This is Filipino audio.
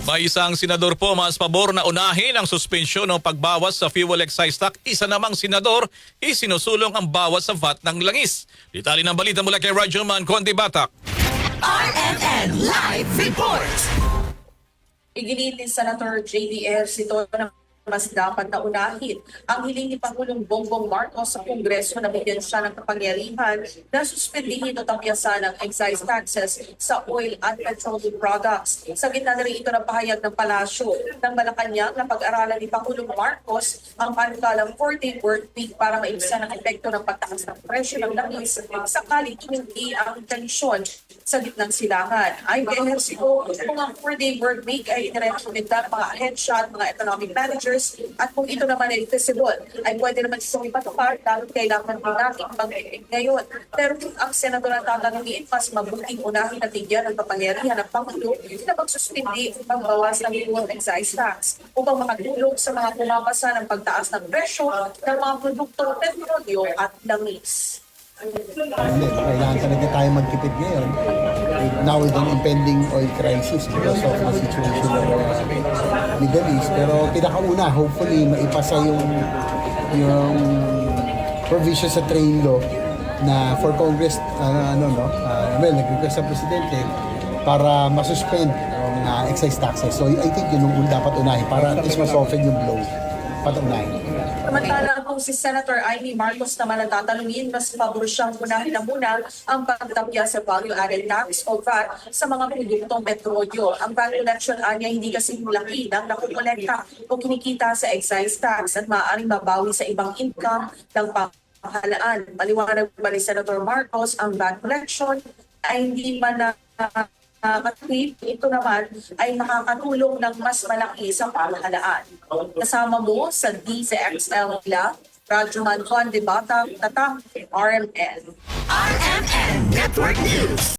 May isang senador po mas pabor na unahin ang suspensyon ng pagbawas sa fuel excise tax. Isa namang senador isinusulong ang bawas sa VAT ng langis. Detalye ng balita mula kay Radyoman Conde Batak. RMN Live Report. Iginiit ni Senator JDS ito na mas dapat na unahin ang hiling ni Pangulong Bongbong Marcos sa Kongreso na bigyan siya ng kapangyarihan na suspendihin o tapyasan ang excise taxes sa oil at petroleum products. Sa gitna na rin ito ng pahayag ng Palasyo ng Malacanang na pag-aralan ni Pangulong Marcos ang panukalang 4-day work week para maibsan ang epekto ng pagtaas ng presyo ng langis sakali tumindi ang tensyon sa gitnang silangan. Ay ehersito kung ang 4-day work week ay inirekomenda ng mga headshot, mga economic managers, at kung ito naman ay feasible, ay pwede naman siyang ipatupad dahil kailangan din natin mag-ibig ngayon. Pero kung ang senador ang tatanungin, mas mabuting unahin na bigyan ng kapangyarihan ng Pangulo na magsuspindi ang pagbawas ng fuel excise tax upang makatulong sa mga pumapasa ng pagtaas ng presyo ng mga produktong petrolyo at langis. Hindi, kailangan talaga tayo magtipid ngayon. Now with an impending oil crisis because of the situation of Middle East. Pero pinakauna, hopefully maipasa yung provision sa train law na for Congress, nag-request sa Presidente para masuspend yung excise taxes. So I think yun yung dapat unahin para at least ma-soften yung blow. Patunahin. Samantala kung si Senator Amy Marcos naman ang tatanungin, mas pabor siyang unahin na muna ang pagtapya sa value-added tax o VAT sa mga produktong petrolyo. Ang VAT collection anya hindi kasi malaki ng nakukolekta o kinikita sa excise tax at maaaring mabawi sa ibang income ng pamahalaan. Paliwanag pa ni Senator Marcos, ang VAT collection ay hindi man na ito naman ay nakakatulong ng mas malaki sa pamahalaan. Kasama mo sa DZXL nila, Radyoman Conde Batak, Tatak, RMN. RMN Network News.